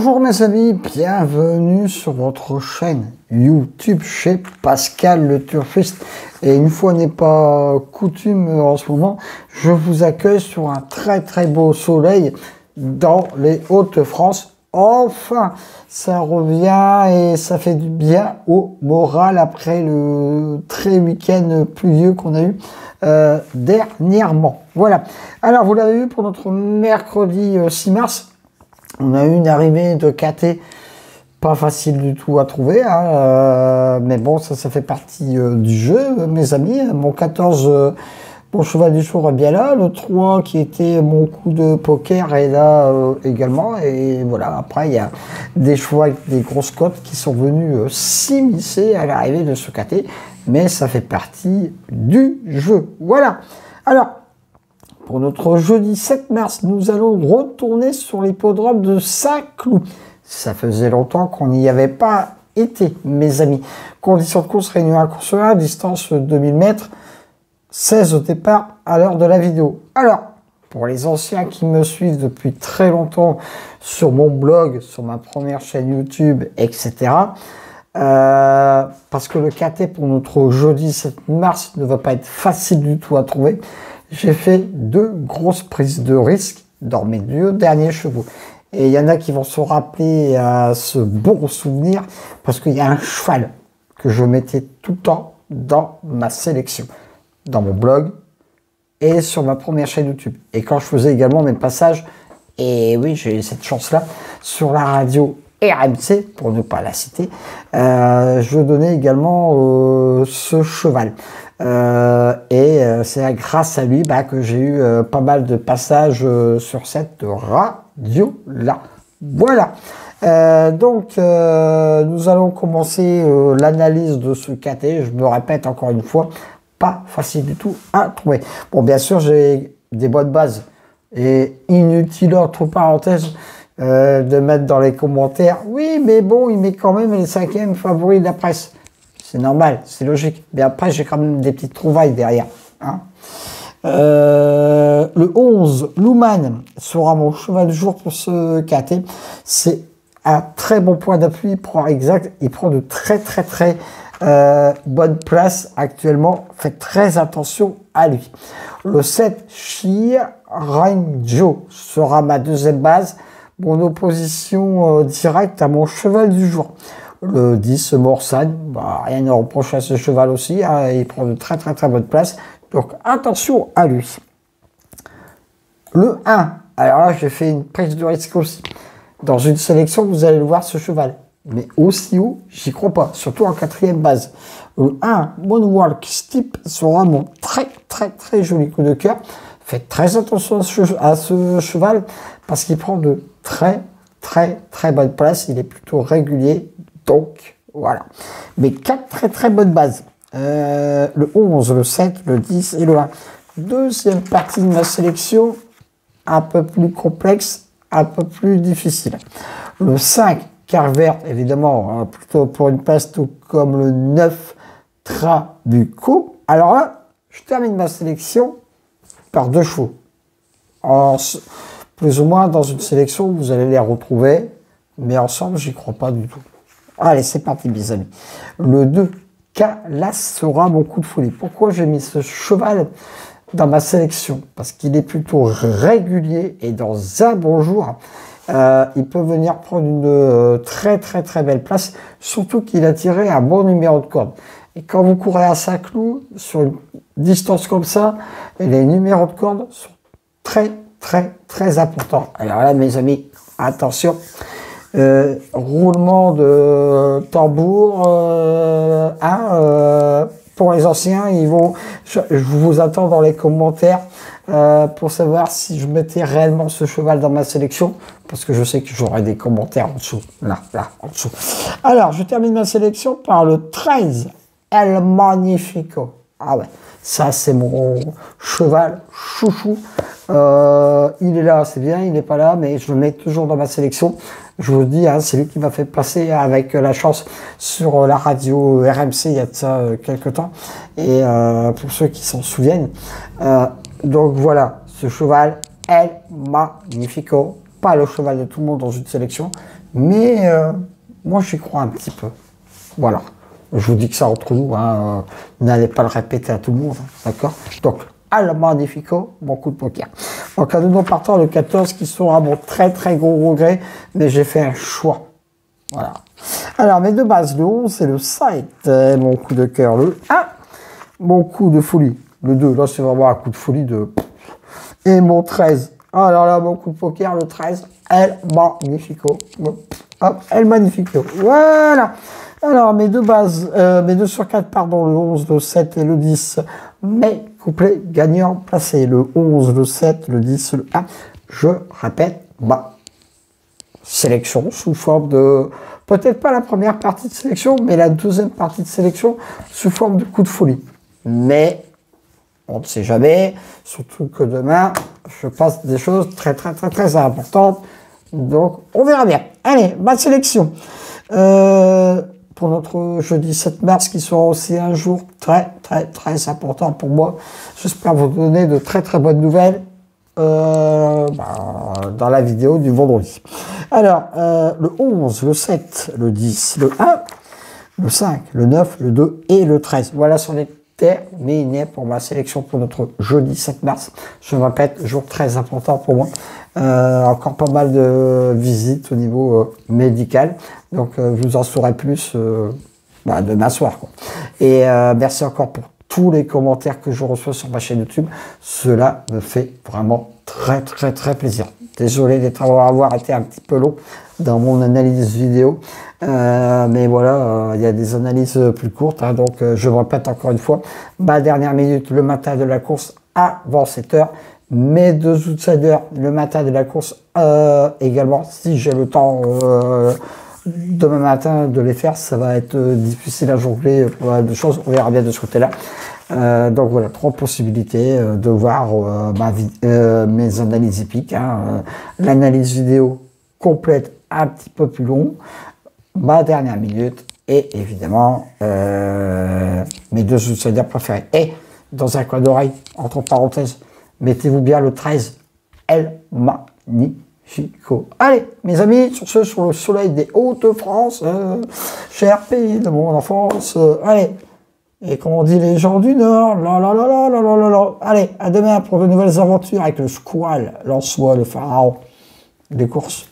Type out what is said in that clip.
Bonjour mes amis, bienvenue sur votre chaîne YouTube chez Pascal le Turfiste. Et une fois n'est pas coutume en ce moment, je vous accueille sur un très beau soleil dans les Hauts-de-France. Enfin, ça revient et ça fait du bien au moral après le très week-end pluvieux qu'on a eu dernièrement. Voilà. Alors, vous l'avez vu pour notre mercredi 6 mars. On a eu une arrivée de KT pas facile du tout à trouver, hein, mais bon, ça fait partie du jeu, mes amis. Mon 14, mon cheval du jour est bien là. Le 3 qui était mon coup de poker est là également. Et voilà, après, il y a des chevaux avec des grosses cotes qui sont venus s'immiscer à l'arrivée de ce KT, mais ça fait partie du jeu. Voilà. Alors, pour notre jeudi 7 mars, nous allons retourner sur l'hippodrome de Saint-Cloud. Ça faisait longtemps qu'on n'y avait pas été, mes amis. Conditions de course, réunion à course 1, distance 2000 mètres, 16 au départ à l'heure de la vidéo. Alors, pour les anciens qui me suivent depuis très longtemps sur mon blog, sur ma première chaîne YouTube, etc., parce que le KT pour notre jeudi 7 mars ne va pas être facile du tout à trouver, j'ai fait 2 grosses prises de risque dans mes 2 derniers chevaux. Et il y en a qui vont se rappeler à ce bon souvenir parce qu'il y a un cheval que je mettais tout le temps dans ma sélection, dans mon blog et sur ma première chaîne YouTube. Et quand je faisais également mes passages, et oui, j'ai eu cette chance-là, sur la radio RMC, pour ne pas la citer, je donnais également ce cheval. C'est grâce à lui que j'ai eu pas mal de passages sur cette radio-là. Voilà. Nous allons commencer l'analyse de ce KT. Je me répète encore une fois, pas facile du tout à trouver. Bon, bien sûr, j'ai des bonnes bases et inutile, entre parenthèses, de mettre dans les commentaires. Oui, mais bon, il met quand même les 5e favoris de la presse. C'est normal, c'est logique. Mais après, j'ai quand même des petites trouvailles derrière. Hein. Le 11, Luman, sera mon cheval du jour pour ce KT. C'est un très bon point d'appui. Il prend de très bonne place actuellement. Faites très attention à lui. Le 7, Shir Ranjo, sera ma 2e base. Mon opposition directe à mon cheval du jour. Le 10, Morsan, rien à reprocher à ce cheval aussi, hein, il prend de très bonne place, donc attention à lui. Le 1, alors là j'ai fait une prise de risque aussi. Dans une sélection, vous allez le voir ce cheval, mais aussi haut, j'y crois pas, surtout en 4e base. Le 1, Moonwalk Steep, sera mon très joli coup de cœur. Faites très attention à ce cheval, parce qu'il prend de très bonne place, il est plutôt régulier. Donc, voilà. Mais 4 très bonnes bases. Le 11, le 7, le 10 et le 1. 2e partie de ma sélection, un peu plus complexe, un peu plus difficile. Le 5, Carver, évidemment, plutôt pour une place tout comme le 9, Trabuco. Alors là, je termine ma sélection par 2 chevaux. Plus ou moins dans une sélection, vous allez les retrouver, mais ensemble, j'y crois pas du tout. Allez, c'est parti, mes amis. Le 2, Calas, sera mon coup de folie. Pourquoi j'ai mis ce cheval dans ma sélection? Parce qu'il est plutôt régulier et dans un bon jour, il peut venir prendre une très belle place, surtout qu'il a tiré un bon numéro de corde. Et quand vous courez à Saint-Cloud, sur une distance comme ça, les numéros de corde sont très importants. Alors là, mes amis, attention. Roulement de tambour, pour les anciens, je vous attends dans les commentaires pour savoir si je mettais réellement ce cheval dans ma sélection, parce que je sais que j'aurai des commentaires en dessous, là, en dessous. Alors, je termine ma sélection par le 13, El Magnifico. Ah ouais, ça c'est mon cheval chouchou. Il est là, c'est bien, il n'est pas là, mais je le mets toujours dans ma sélection. Je vous le dis, hein, c'est lui qui m'a fait passer avec la chance sur la radio RMC il y a de ça quelques temps. Et pour ceux qui s'en souviennent. Donc voilà, ce cheval El Magnifico, pas le cheval de tout le monde dans une sélection, Mais moi, j'y crois un petit peu. Voilà. Je vous dis que ça entre nous, hein, n'allez pas le répéter à tout le monde, hein, d'accord? Donc, Al Magnifico, mon coup de poker. Donc, à nouveau partant le 14 qui sont à mon très très gros regret, mais j'ai fait un choix. Voilà. Alors, mes deux bases, le 11 c'est le 7, mon coup de cœur, le 1, mon coup de folie, le 2, là c'est vraiment un coup de folie de... Et mon 13, alors là, mon coup de poker, le 13, El Magnifico. Hop, El Magnifico. Voilà. Alors, mes deux bases, mes 2 sur 4, pardon, le 11, le 7 et le 10, mes couplets gagnants placés, le 11, le 7, le 10, le 1. Je répète, sélection sous forme de, peut-être pas la première partie de sélection, mais la deuxième partie de sélection sous forme de coup de folie. Mais on ne sait jamais, surtout que demain, je passe des choses très très très très importantes. Donc, on verra bien. Allez, ma sélection. Pour notre jeudi 7 mars, qui sera aussi un jour très très très important pour moi. J'espère vous donner de très très bonnes nouvelles dans la vidéo du vendredi. Alors, le 11, le 7, le 10, le 1, le 5, le 9, le 2 et le 13. Voilà, c'en est terminé pour ma sélection pour notre jeudi 7 mars. Je me répète, jour très important pour moi. Encore pas mal de visites au niveau médical. Donc, vous en saurez plus demain soir, quoi. Et merci encore pour tous les commentaires que je reçois sur ma chaîne YouTube. Cela me fait vraiment très très très plaisir. Désolé d'avoir été un petit peu long dans mon analyse vidéo. Mais voilà, il y a des analyses plus courtes. Hein, donc, je me répète encore une fois, ma dernière minute le matin de la course avant 7 heures. Mes 2 outsiders le matin de la course également, si j'ai le temps demain matin de les faire, ça va être difficile à jongler, pas mal de choses, on verra bien de ce côté-là. Donc voilà, 3 possibilités de voir mes analyses épiques. Hein, l'analyse vidéo complète un petit peu plus long, ma dernière minute et évidemment mes 2 outsiders préférés. Et dans un coin d'oreille, entre parenthèses, mettez-vous bien le 13, El Magnifico. Allez, mes amis, sur ce, sur le soleil des Hauts-de-France, cher pays de mon enfance, allez, et comme on dit les gens du Nord, allez, à demain pour de nouvelles aventures avec le squal, l'ansois, le pharaon, des courses.